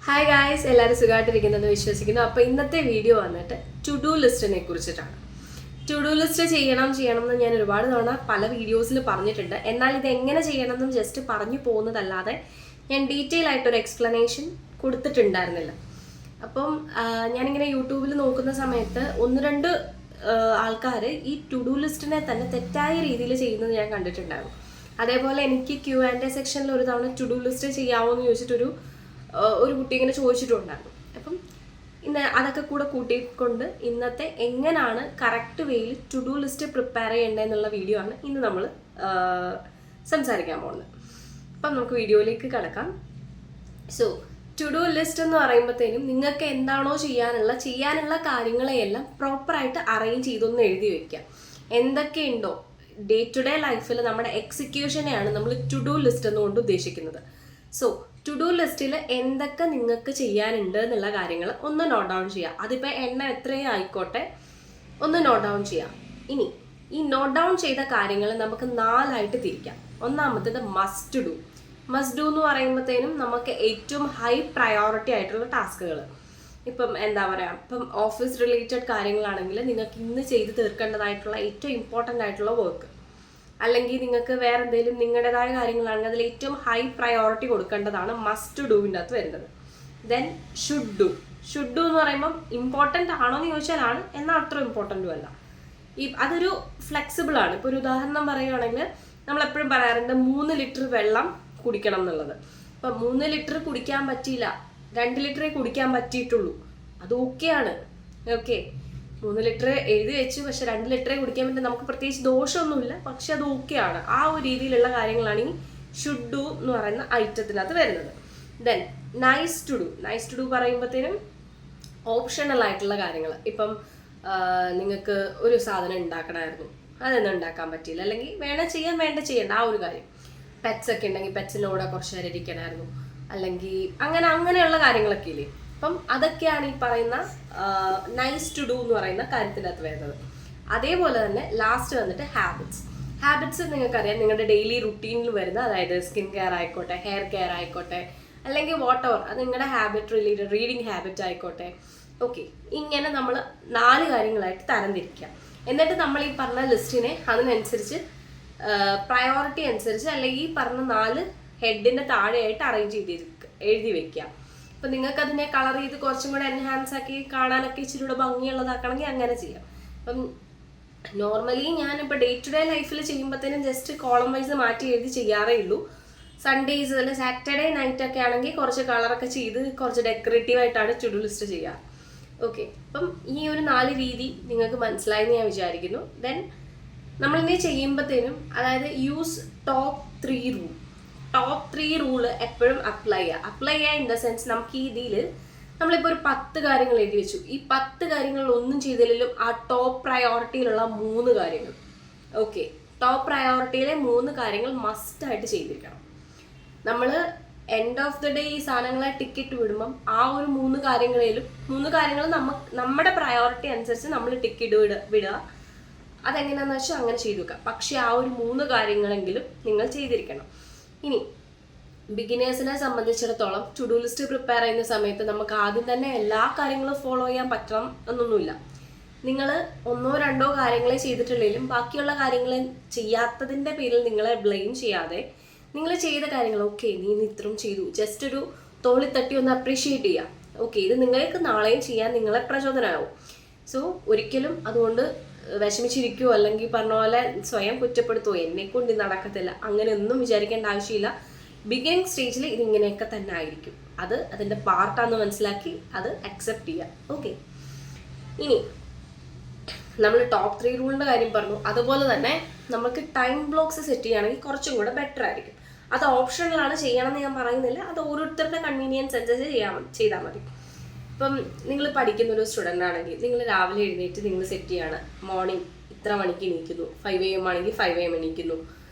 Hi guys, എല്ലാവരും സുഖമായിട്ടിരിക്കുന്നെന്ന് വിശ്വസിക്കുന്നു. അപ്പോൾ ഇന്നത്തെ വീഡിയോ വന്നിട്ട് ടു ഡു ലിസ്റ്റിനെ കുറിച്ചിട്ടാണ്. ടു ഡു ലിസ്റ്റ് ചെയ്യണം എന്ന് ഞാൻ ഒരുപാട് തവണ പല വീഡിയോസിൽ പറഞ്ഞിട്ടുണ്ട്. എന്നാൽ ഇത് എങ്ങനെ ചെയ്യണമെന്നും ജസ്റ്റ് പറഞ്ഞു പോകുന്നതല്ലാതെ ഞാൻ ഡീറ്റെയിൽ ആയിട്ടൊരു എക്സ്പ്ലനേഷൻ കൊടുത്തിട്ടുണ്ടായിരുന്നില്ല. അപ്പം ഞാനിങ്ങനെ യൂട്യൂബിൽ നോക്കുന്ന സമയത്ത് ഒന്ന് രണ്ട് ആൾക്കാർ ഈ ടു ഡു ലിസ്റ്റിനെ തന്നെ തെറ്റായ രീതിയിൽ ചെയ്യുന്നത് ഞാൻ കണ്ടിട്ടുണ്ടായിരുന്നു. അതേപോലെ എനിക്ക് Q&A സെക്ഷനിൽ ഒരു തവണ ടു ഡു ലിസ്റ്റ് ചെയ്യാമോ എന്ന് ചോദിച്ചിട്ടൊരു കുട്ടി ഇങ്ങനെ ചോദിച്ചിട്ടുണ്ടായിരുന്നു. അപ്പം ഇന്ന് അതൊക്കെ കൂടെ കൂട്ടിക്കൊണ്ട് ഇന്നത്തെ എങ്ങനെയാണ് കറക്റ്റ് വേയിൽ ടു ഡു ലിസ്റ്റ് പ്രിപ്പയർ ചെയ്യേണ്ടതെന്നുള്ള വീഡിയോ ആണ് ഇന്ന് നമ്മൾ സംസാരിക്കാൻ പോകുന്നത്. അപ്പം നമുക്ക് വീഡിയോയിലേക്ക് കടക്കാം. സോ ടു ഡു ലിസ്റ്റ് എന്ന് പറയുമ്പോഴത്തേനും നിങ്ങൾക്ക് എന്താണോ ചെയ്യാനുള്ള കാര്യങ്ങളെയെല്ലാം പ്രോപ്പറായിട്ട് അറേഞ്ച് ചെയ്തൊന്ന് എഴുതി വെക്കുക. എന്തൊക്കെയുണ്ടോ ഡേ ടു ഡേ ലൈഫിൽ നമ്മുടെ എക്സിക്യൂഷനെയാണ് നമ്മൾ ടു ഡു ലിസ്റ്റ് എന്നുകൊണ്ട് ഉദ്ദേശിക്കുന്നത്. സോ ടു ഡു ലിസ്റ്റിൽ എന്തൊക്കെ നിങ്ങൾക്ക് ചെയ്യാനുണ്ട് എന്നുള്ള കാര്യങ്ങൾ ഒന്ന് നോട്ട് ഡൗൺ ചെയ്യുക. അതിപ്പോൾ എത്രയും ആയിക്കോട്ടെ, ഒന്ന് നോട്ട് ഡൗൺ ചെയ്യുക. ഇനി ഈ നോട്ട് ഡൗൺ ചെയ്ത കാര്യങ്ങൾ നമുക്ക് 4 ആയിട്ട് തിരിക്കാം. ഒന്നാമത്തേത് മസ്റ്റ് ഡു എന്ന് പറയുമ്പോഴത്തേനും നമുക്ക് ഏറ്റവും ഹൈ പ്രയോറിറ്റി ആയിട്ടുള്ള ടാസ്കുകൾ. ഇപ്പം ഇപ്പം ഓഫീസ് റിലേറ്റഡ് കാര്യങ്ങളാണെങ്കിൽ നിങ്ങൾക്ക് ഇന്ന് ചെയ്ത് തീർക്കേണ്ടതായിട്ടുള്ള ഏറ്റവും ഇമ്പോർട്ടൻ്റ് ആയിട്ടുള്ള വർക്ക്, അല്ലെങ്കിൽ നിങ്ങൾക്ക് വേറെ എന്തെങ്കിലും നിങ്ങളുടേതായ കാര്യങ്ങളാണെങ്കിൽ അതിൽ ഏറ്റവും ഹൈ പ്രയോറിറ്റി കൊടുക്കേണ്ടതാണ് മസ്റ്റ് ഡൂവിൻ്റെ അകത്ത് വരുന്നത്. ദെൻ ഷുഡ് ഡു എന്ന് പറയുമ്പം ഇമ്പോർട്ടൻ്റ് ആണോ എന്ന് ചോദിച്ചാലാണ്, എന്നാൽ അത്ര ഇമ്പോർട്ടൻറ്റും അല്ല. അതൊരു ഫ്ലെക്സിബിൾ ആണ്. ഇപ്പോൾ ഒരു ഉദാഹരണം പറയുകയാണെങ്കിൽ നമ്മളെപ്പോഴും പറയാറുണ്ട് 3 ലിറ്റർ വെള്ളം കുടിക്കണം എന്നുള്ളത്. അപ്പം 3 ലിറ്റർ കുടിക്കാൻ പറ്റിയില്ല, 2 ലിറ്ററേ കുടിക്കാൻ പറ്റിയിട്ടുള്ളൂ, അത് ഓക്കെയാണ്. ഓക്കെ, 3 ലിറ്റർ എഴുതി വെച്ചു, പക്ഷെ 2 ലിറ്ററേ കുടിക്കാൻ പറ്റും, നമുക്ക് പ്രത്യേകിച്ച് ദോഷമൊന്നുമില്ല, പക്ഷെ അത് ഓക്കെയാണ്. ആ ഒരു രീതിയിലുള്ള കാര്യങ്ങളാണ് ഈ ഷുഡ് ഡു എന്ന് പറയുന്ന ഐറ്റത്തിനകത്ത് വരുന്നത്. ദെൻ നൈസ് ടു ഡു പറയുമ്പോഴത്തേനും ഓപ്ഷണൽ ആയിട്ടുള്ള കാര്യങ്ങൾ. ഇപ്പം നിങ്ങൾക്ക് ഒരു സാധനം ഉണ്ടാക്കണമായിരുന്നു, അതൊന്നും ഉണ്ടാക്കാൻ പറ്റിയില്ല, അല്ലെങ്കിൽ ചെയ്യേണ്ട ആ ഒരു കാര്യം. പെറ്റ്സ് ഒക്കെ ഉണ്ടെങ്കിൽ പെറ്റ്സിൻ്റെ കൂടെ കുറച്ച് നേരം ഇരിക്കണമായിരുന്നു, അല്ലെങ്കിൽ അങ്ങനെയുള്ള കാര്യങ്ങളൊക്കെ ഇല്ലേ. അപ്പം അതൊക്കെയാണ് ഈ പറയുന്ന നൈസ് ടു ഡു എന്ന് പറയുന്ന കാര്യത്തിനകത്ത് വരുന്നത്. അതേപോലെ തന്നെ ലാസ്റ്റ് വന്നിട്ട് ഹാബിറ്റ്സ് നിങ്ങൾക്കറിയാം, നിങ്ങളുടെ ഡെയിലി റുട്ടീനിൽ വരുന്ന, അതായത് സ്കിൻ കെയർ ആയിക്കോട്ടെ, ഹെയർ കെയർ ആയിക്കോട്ടെ, അല്ലെങ്കിൽ വാട്ടെവർ, അത് നിങ്ങളുടെ ഹാബിറ്റ് റിലേറ്റഡ്, റീഡിങ് ഹാബിറ്റ് ആയിക്കോട്ടെ. ഓക്കെ, ഇങ്ങനെ നമ്മൾ 4 കാര്യങ്ങളായിട്ട് തരംതിരിക്കുക. എന്നിട്ട് നമ്മൾ ഈ പറഞ്ഞ ലിസ്റ്റിനെ അതിനനുസരിച്ച് പ്രയോറിറ്റി അനുസരിച്ച്, അല്ലെങ്കിൽ ഈ പറഞ്ഞ 4 ഹെഡിൻ്റെ താഴെയായിട്ട് അറേഞ്ച് എഴുതി വെക്കുക. അപ്പം നിങ്ങൾക്ക് അതിനെ കളർ ചെയ്ത് കുറച്ചും കൂടെ എൻഹാൻസ് ആക്കി കാണാനൊക്കെ ഇച്ചിരി കൂടെ ഭംഗിയുള്ളതാക്കണമെങ്കിൽ അങ്ങനെ ചെയ്യാം. അപ്പം നോർമലി ഞാനിപ്പോൾ ഡേ ടു ഡേ ലൈഫിൽ ചെയ്യുമ്പോഴത്തേനും ജസ്റ്റ് കോളം വൈസ് മാറ്റി എഴുതി ചെയ്യാറേ ഉള്ളൂ. സൺഡേസ് അല്ലെങ്കിൽ സാറ്റർഡേ നൈറ്റ് ഒക്കെ ആണെങ്കിൽ കുറച്ച് കളറൊക്കെ ചെയ്ത് കുറച്ച് ഡെക്കറേറ്റീവ് ആയിട്ടാണ് ടു ഡു ലിസ്റ്റ് ചെയ്യുക. ഓക്കെ, അപ്പം ഈ ഒരു 4 രീതി നിങ്ങൾക്ക് മനസ്സിലായെന്ന് ഞാൻ വിചാരിക്കുന്നു. ദെൻ നമ്മളിനി ചെയ്യുമ്പോഴത്തേനും, അതായത് യൂസ് ടോപ്പ് 3 റൂള് എപ്പോഴും അപ്ലൈ ചെയ്യുക. ഇൻ ദ സെൻസ്, നമുക്ക് ഈ ഇതിൽ നമ്മളിപ്പോൾ ഒരു 10 കാര്യങ്ങൾ എഴുതി വെച്ചു, ഈ 10 കാര്യങ്ങളിൽ ഒന്നും ചെയ്തില്ലെങ്കിലും ആ ടോപ്പ് പ്രയോറിറ്റിയിലുള്ള 3 കാര്യങ്ങൾ, ഓക്കെ, ടോപ്പ് പ്രയോറിറ്റിയിലെ 3 കാര്യങ്ങൾ മസ്റ്റായിട്ട് ചെയ്തിരിക്കണം. നമ്മൾ എൻഡ് ഓഫ് ദ ഡേ ഈ സാധനങ്ങളെ ടിക്കറ്റ് വിടുമ്പം ആ ഒരു 3 കാര്യങ്ങൾ നമ്മുടെ പ്രയോറിറ്റി അനുസരിച്ച് നമ്മൾ ടിക്കറ്റ് വിടുക. അതെങ്ങനെയാണെന്ന് വെച്ചാൽ അങ്ങനെ ചെയ്തു വെക്കാം. പക്ഷെ ആ ഒരു 3 കാര്യങ്ങളെങ്കിലും നിങ്ങൾ ചെയ്തിരിക്കണം. ഇനി ബിഗിനേഴ്സിനെ സംബന്ധിച്ചിടത്തോളം ടു ഡു ലിസ്റ്റ് പ്രിപ്പയർ ചെയ്യുന്ന സമയത്ത് നമുക്ക് ആദ്യം തന്നെ എല്ലാ കാര്യങ്ങളും ഫോളോ ചെയ്യാൻ പറ്റണം എന്നൊന്നുമില്ല. നിങ്ങൾ 1-2 കാര്യങ്ങളെ ചെയ്തിട്ടുണ്ടെങ്കിലും ബാക്കിയുള്ള കാര്യങ്ങൾ ചെയ്യാത്തതിൻ്റെ പേരിൽ നിങ്ങളെ ബ്ലെയിം ചെയ്യാതെ, നിങ്ങൾ ചെയ്ത കാര്യങ്ങൾ, ഓക്കെ നീ ഇത്രയും ചെയ്തു, ജസ്റ്റ് ഒരു തോളിത്തട്ടി ഒന്ന് അപ്രീഷിയേറ്റ് ചെയ്യുക. ഓക്കെ, ഇത് നിങ്ങൾക്ക് നാളെയും ചെയ്യാൻ നിങ്ങളെ പ്രചോദനമാവും. സോ ഒരിക്കലും അതുകൊണ്ട് വിഷമിച്ചിരിക്കുവോ, അല്ലെങ്കിൽ പറഞ്ഞ പോലെ സ്വയം കുറ്റപ്പെടുത്തുമോ, എന്നെക്കൊണ്ട് ഇത് നടക്കത്തില്ല, അങ്ങനെയൊന്നും വിചാരിക്കേണ്ട ആവശ്യമില്ല. ബിഗിനിങ് സ്റ്റേജിൽ ഇതിങ്ങനെയൊക്കെ തന്നെ ആയിരിക്കും. അതിൻ്റെ പാർട്ടാണെന്ന് മനസ്സിലാക്കി അത് അക്സെപ്റ്റ് ചെയ്യുക. ഓക്കെ, ഇനി നമ്മൾ ടോപ്പ് 3 റൂളിൻ്റെ കാര്യം പറഞ്ഞു. അതുപോലെ തന്നെ നമുക്ക് ടൈം ബ്ലോക്സ് സെറ്റ് ചെയ്യുകയാണെങ്കിൽ കുറച്ചും കൂടെ ബെറ്റർ ആയിരിക്കും. അത് ഓപ്ഷണലാണ്, ചെയ്യണമെന്ന് ഞാൻ പറയുന്നില്ല, അത് ഓരോരുത്തരുടെ കൺവീനിയൻസ് അനുസരിച്ച് ചെയ്താൽ മതി. ഇപ്പം നിങ്ങൾ പഠിക്കുന്നൊരു സ്റ്റുഡൻ്റ് ആണെങ്കിൽ നിങ്ങൾ രാവിലെ എഴുന്നേറ്റ് നിങ്ങൾ സെറ്റ് ചെയ്യാണ്, മോർണിംഗ് ഇത്ര മണിക്ക് എണീക്കുന്നു, 5 AM ആണെങ്കിൽ 5 AM എണീക്കുന്നു.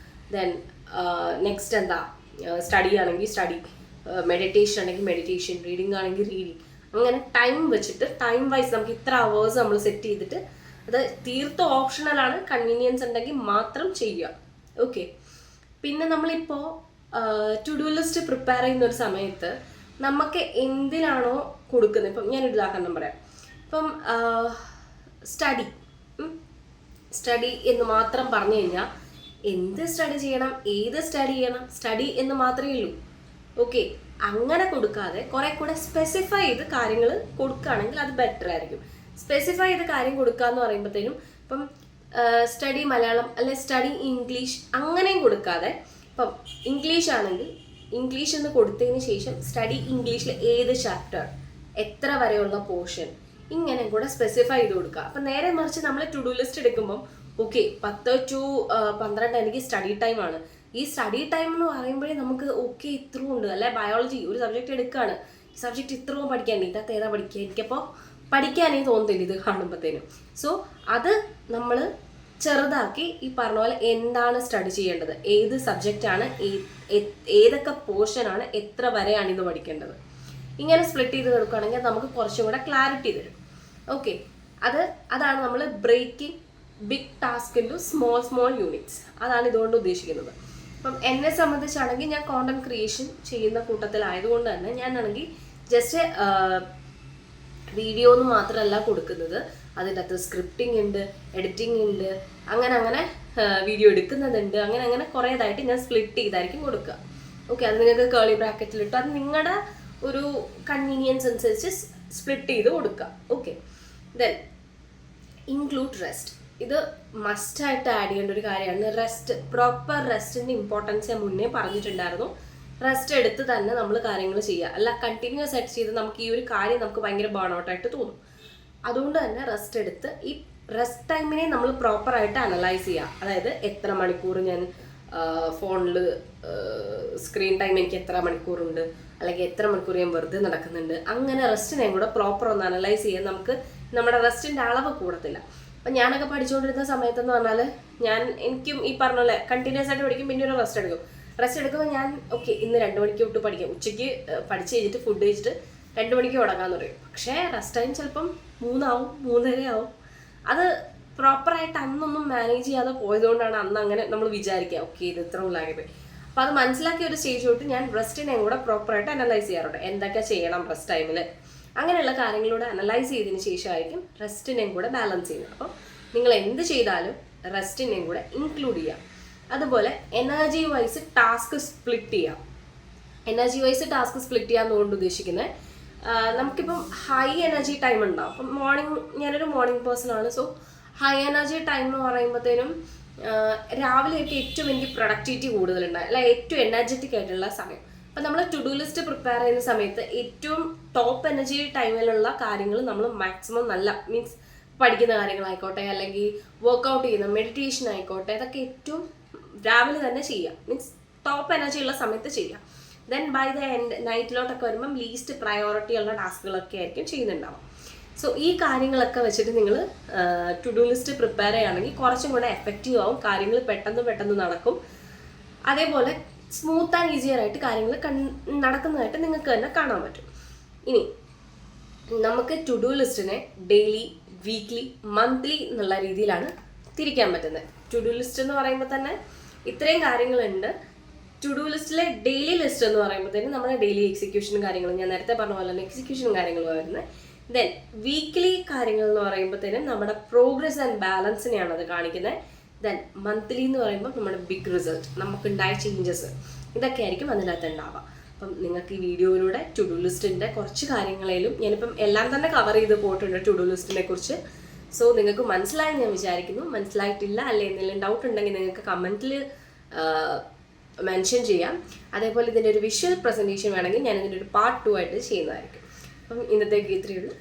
ദെൻ നെക്സ്റ്റ് സ്റ്റഡി ആണെങ്കിൽ സ്റ്റഡി, മെഡിറ്റേഷൻ ആണെങ്കിൽ മെഡിറ്റേഷൻ, റീഡിങ് ആണെങ്കിൽ റീഡിങ്. അങ്ങനെ ടൈം വെച്ചിട്ട് ടൈം വൈസ് നമുക്ക് ഇത്ര അവേഴ്സ് നമ്മൾ സെറ്റ് ചെയ്തിട്ട്, അത് തീർത്തും ഓപ്ഷണലാണ്, കൺവീനിയൻസ് ഉണ്ടെങ്കിൽ മാത്രം ചെയ്യുക. ഓക്കെ, പിന്നെ നമ്മളിപ്പോൾ ടു ഡു ലിസ്റ്റ് പ്രിപ്പയർ ചെയ്യുന്ന ഒരു സമയത്ത് നമുക്ക് എന്തിനാണോ കൊടുക്കുന്നത്, ഇപ്പം ഞാനൊരു ഉദാഹരണം പറയാം. ഇപ്പം സ്റ്റഡി എന്ന് മാത്രം പറഞ്ഞു കഴിഞ്ഞാൽ എന്ത് സ്റ്റഡി ചെയ്യണം, ഏത് സ്റ്റഡി ചെയ്യണം, സ്റ്റഡി എന്ന് മാത്രമേ ഉള്ളൂ. ഓക്കെ, അങ്ങനെ കൊടുക്കാതെ കുറെ കൂടെ സ്പെസിഫൈ ചെയ്ത് കാര്യങ്ങൾ കൊടുക്കുകയാണെങ്കിൽ അത് ബെറ്റർ ആയിരിക്കും. സ്പെസിഫൈ ചെയ്ത് കാര്യം കൊടുക്കുക എന്ന് പറയുമ്പോഴത്തേനും ഇപ്പം സ്റ്റഡി മലയാളം അല്ലെ സ്റ്റഡി ഇംഗ്ലീഷ് അങ്ങനെയും കൊടുക്കാതെ, ഇപ്പം ഇംഗ്ലീഷ് ആണെങ്കിൽ ഇംഗ്ലീഷ് എന്ന് കൊടുത്തതിന് ശേഷം സ്റ്റഡി ഇംഗ്ലീഷിൽ ഏത് ചാപ്റ്റർ, എത്ര വരെയുള്ള പോർഷൻ, ഇങ്ങനെ കൂടെ സ്പെസിഫൈ ചെയ്ത് കൊടുക്കുക. അപ്പം നേരെ മറിച്ച് നമ്മൾ ടു ഡു ലിസ്റ്റ് എടുക്കുമ്പം ഓക്കെ 10 to 12 എനിക്ക് സ്റ്റഡി ടൈമാണ്. ഈ സ്റ്റഡി ടൈം എന്ന് പറയുമ്പോഴേ നമുക്ക് ഓക്കെ ഇത്രയും ഉണ്ട്. അല്ലെ ബയോളജി ഒരു സബ്ജക്റ്റ് എടുക്കുകയാണ്, ഈ സബ്ജക്റ്റ് ഇത്രയും പഠിക്കാനുണ്ട്, ഇതിനകത്ത് ഏതാ പഠിക്കുക, എനിക്കപ്പോൾ പഠിക്കാനേ തോന്നുന്നില്ല ഇത് കാണുമ്പോഴത്തേനും. സോ അത് നമ്മൾ ചെറുതാക്കി ഈ പറഞ്ഞ പോലെ എന്താണ് സ്റ്റഡി ചെയ്യേണ്ടത്, ഏത് സബ്ജക്റ്റാണ്, ഏതൊക്കെ പോർഷനാണ്, എത്ര വരെയാണ് ഇത് പഠിക്കേണ്ടത്, ഇങ്ങനെ സ്പ്ലിറ്റ് ചെയ്ത് കൊടുക്കുകയാണെങ്കിൽ നമുക്ക് കുറച്ചും കൂടെ ക്ലാരിറ്റി തരും. ഓക്കെ, അതാണ് നമ്മൾ breaking big task into small units. അതാണ് ഇതുകൊണ്ട് ഉദ്ദേശിക്കുന്നത്. അപ്പം എന്നെ സംബന്ധിച്ചാണെങ്കിൽ ഞാൻ കോണ്ടന്റ് ക്രിയേഷൻ ചെയ്യുന്ന കൂട്ടത്തിലായതുകൊണ്ട് തന്നെ ഞാനാണെങ്കിൽ ജസ്റ്റ് വീഡിയോ എന്ന് മാത്രമല്ല കൊടുക്കുന്നത്, അതിൻ്റെ അകത്ത് സ്ക്രിപ്റ്റിംഗ് ഉണ്ട്, എഡിറ്റിംഗ് ഉണ്ട്, അങ്ങനെ വീഡിയോ എടുക്കുന്നതുണ്ട്, അങ്ങനെ കുറേതായിട്ട് ഞാൻ സ്പ്ലിറ്റ് ചെയ്തായിരിക്കും കൊടുക്കുക. ഓക്കെ, അത് നിങ്ങൾക്ക് കേളി ബ്രാക്കറ്റിലിട്ട് അത് നിങ്ങളുടെ ഒരു കൺവീനിയൻസ് അനുസരിച്ച് സ്പ്ലിറ്റ് ചെയ്ത് കൊടുക്കുക. Okay, then include rest. ഇത് മസ്റ്റായിട്ട് ആഡ് ചെയ്യേണ്ട ഒരു കാര്യമാണ്. റെസ്റ്റ്, പ്രോപ്പർ റെസ്റ്റിൻ്റെ ഇമ്പോർട്ടൻസ് ഞാൻ മുന്നേ പറഞ്ഞിട്ടുണ്ടായിരുന്നു. റെസ്റ്റ് എടുത്ത് തന്നെ നമ്മൾ കാര്യങ്ങൾ ചെയ്യുക, അല്ല കണ്ടിന്യൂസ് ആയിട്ട് ചെയ്ത് നമുക്ക് ഈ ഒരു കാര്യം നമുക്ക് ഭയങ്കര ബേൺ ഔട്ടായിട്ട് തോന്നും. അതുകൊണ്ട് തന്നെ റെസ്റ്റ് എടുത്ത് ഈ റെസ്റ്റ് ടൈമിനെ നമ്മൾ പ്രോപ്പറായിട്ട് അനലൈസ് ചെയ്യുക. അതായത് എത്ര മണിക്കൂർ ഞാൻ ഫോണിൽ സ്ക്രീൻ ടൈം എനിക്ക് എത്ര മണിക്കൂറുണ്ട്, അല്ലെങ്കിൽ എത്ര മണിക്കൂർ ഞാൻ വെറുതെ നടക്കുന്നുണ്ട്, അങ്ങനെ റെസ്റ്റിനെയും കൂടെ പ്രോപ്പർ ഒന്ന് അനലൈസ് ചെയ്യാൻ നമുക്ക് നമ്മുടെ റെസ്റ്റിൻ്റെ അളവ് കൂടത്തില്ല. അപ്പം ഞാനൊക്കെ പഠിച്ചുകൊണ്ടിരുന്ന സമയത്തെന്ന് പറഞ്ഞാൽ എനിക്കും ഈ പറഞ്ഞ പോലെ കണ്ടിന്യൂസ് ആയിട്ട് പഠിക്കും, പിന്നെ ഒരു റെസ്റ്റ് എടുക്കുമ്പോൾ ഞാൻ ഓക്കെ ഇന്ന് 2 മണിക്ക് തൊട്ട് പഠിക്കാം, ഉച്ചയ്ക്ക് പഠിച്ച് കഴിഞ്ഞിട്ട് ഫുഡ് കഴിച്ചിട്ട് 2 മണിക്ക് തുടങ്ങാമെന്ന് പറയും. പക്ഷേ റെസ്റ്റ് ടൈം ചിലപ്പം 3 ആവും, 3:30 ആവും. അത് പ്രോപ്പറായിട്ട് അന്നൊന്നും മാനേജ് ചെയ്യാതെ പോയതുകൊണ്ടാണ് അന്ന് അങ്ങനെ നമ്മൾ വിചാരിക്കുക ഓക്കെ ഇത് ഇത്ര ഉള്ളാകിപ്പോയി. അപ്പം അത് മനസ്സിലാക്കിയ ഒരു സ്റ്റേജ് തൊട്ട് ഞാൻ റെസ്റ്റിനെയും കൂടെ പ്രോപ്പറായിട്ട് അനലൈസ് ചെയ്യാറുണ്ട്. എന്തൊക്കെ ചെയ്യണം റെസ്റ്റ് ടൈമിൽ, അങ്ങനെയുള്ള കാര്യങ്ങളൂടെ അനലൈസ് ചെയ്തതിന് ശേഷമായിരിക്കും റെസ്റ്റിനെയും കൂടെ ബാലൻസ് ചെയ്യുന്നത്. അപ്പം നിങ്ങൾ എന്ത് ചെയ്താലും റെസ്റ്റിനെയും കൂടെ ഇൻക്ലൂഡ് ചെയ്യാം. അതുപോലെ എനർജി വൈസ് ടാസ്ക് സ്പ്ലിറ്റ് ചെയ്യാം. എനർജി വൈസ് ടാസ്ക് സ്പ്ലിറ്റ് ചെയ്യാന്നുകൊണ്ട് ഉദ്ദേശിക്കുന്നത് നമുക്കിപ്പം ഹൈ എനർജി ടൈം ഉണ്ടാവും. അപ്പം ഞാനൊരു മോർണിംഗ് പേഴ്സൺ ആണ്. സോ ഹൈ എനർജി ടൈം എന്ന് പറയുമ്പോഴത്തേനും രാവിലെയൊക്കെ ഏറ്റവും എനിക്ക് പ്രൊഡക്ടിവിറ്റി കൂടുതലുണ്ടാകും, അല്ല ഏറ്റവും എനർജറ്റിക് ആയിട്ടുള്ള സമയം. അപ്പം നമ്മൾ ടു ഡു ലിസ്റ്റ് പ്രിപ്പയർ ചെയ്യുന്ന സമയത്ത് ഏറ്റവും ടോപ്പ് എനർജി ടൈമിലുള്ള കാര്യങ്ങൾ നമ്മൾ മാക്സിമം മീൻസ് പഠിക്കുന്ന കാര്യങ്ങളായിക്കോട്ടെ, അല്ലെങ്കിൽ വർക്കൗട്ട് ചെയ്യുന്ന മെഡിറ്റേഷൻ ആയിക്കോട്ടെ, അതൊക്കെ ഏറ്റവും രാവിലെ തന്നെ ചെയ്യാം. മീൻസ് ടോപ്പ് എനർജി ഉള്ള സമയത്ത് ചെയ്യാം. ദെൻ ബൈ ദ എൻഡ് നൈറ്റിലോട്ടൊക്കെ വരുമ്പം ലീസ്റ്റ് പ്രയോറിറ്റി ഉള്ള ടാസ്കുകളൊക്കെ ആയിരിക്കും ചെയ്യുന്നുണ്ടാവും. സോ ഈ കാര്യങ്ങളൊക്കെ വെച്ചിട്ട് നിങ്ങൾ ടു ഡു ലിസ്റ്റ് പ്രിപ്പയർ ചെയ്യുകയാണെങ്കിൽ കുറച്ചും കൂടെ എഫക്റ്റീവ് ആവും, കാര്യങ്ങൾ പെട്ടെന്ന് നടക്കും. അതേപോലെ സ്മൂത്ത് ആൻഡ് ഈസിയർ ആയിട്ട് കാര്യങ്ങൾ നടക്കുന്നതായിട്ട് നിങ്ങൾക്ക് തന്നെ കാണാൻ പറ്റും. ഇനി നമുക്ക് ടു ഡു ലിസ്റ്റിനെ ഡെയിലി, വീക്ക്ലി, മന്ത്ലി എന്നുള്ള രീതിയിലാണ് തിരിക്കാൻ പറ്റുന്നത്. ടു ഡു ലിസ്റ്റ് എന്ന് പറയുമ്പോൾ തന്നെ ഇത്രയും കാര്യങ്ങളുണ്ട്. ടു ഡു ലിസ്റ്റിലെ ഡെയിലി ലിസ്റ്റ് എന്ന് പറയുമ്പോഴത്തേനും നമ്മുടെ ഡെയിലി എക്സിക്യൂഷനും കാര്യങ്ങളും ഞാൻ നേരത്തെ പറഞ്ഞ പോലെ തന്നെ എക്സിക്യൂഷനും കാര്യങ്ങളും വരുന്നത്. ദെൻ വീക്ക്ലി കാര്യങ്ങൾ എന്ന് പറയുമ്പോഴത്തേനും നമ്മുടെ പ്രോഗ്രസ് ആൻഡ് ബാലൻസിനെയാണ് അത് കാണിക്കുന്നത്. ദെൻ മന്ത്ലി എന്ന് പറയുമ്പോൾ നമ്മുടെ ബിഗ് റിസൾട്ട്, നമുക്കുണ്ടായ ചേഞ്ചസ്, ഇതൊക്കെ ആയിരിക്കും അതിനകത്ത് ഉണ്ടാവുക. അപ്പം നിങ്ങൾക്ക് ഈ വീഡിയോയിലൂടെ ടു ഡു ലിസ്റ്റിൻ്റെ കുറച്ച് കാര്യങ്ങളേലും ഞാനിപ്പം എല്ലാം തന്നെ കവർ ചെയ്ത് പോയിട്ടുണ്ട് ടു ഡു ലിസ്റ്റിനെ കുറിച്ച്. സോ നിങ്ങൾക്ക് മനസ്സിലായി ഞാൻ വിചാരിക്കുന്നു. മനസ്സിലായിട്ടില്ല അല്ലെ എന്തെങ്കിലും ഡൗട്ട് ഉണ്ടെങ്കിൽ നിങ്ങൾക്ക് കമൻറ്റിൽ മെൻഷൻ ചെയ്യാം. അതേപോലെ ഇതിൻ്റെ ഒരു വിഷ്വൽ പ്രസൻറ്റേഷൻ വേണമെങ്കിൽ ഞാൻ ഇതിൻ്റെ ഒരു പാർട്ട് 2 ആയിട്ട് ചെയ്യുന്നതായിരിക്കും. അപ്പം ഇന്നത്തേക്ക് ഇത്രയേ ഉള്ളൂ.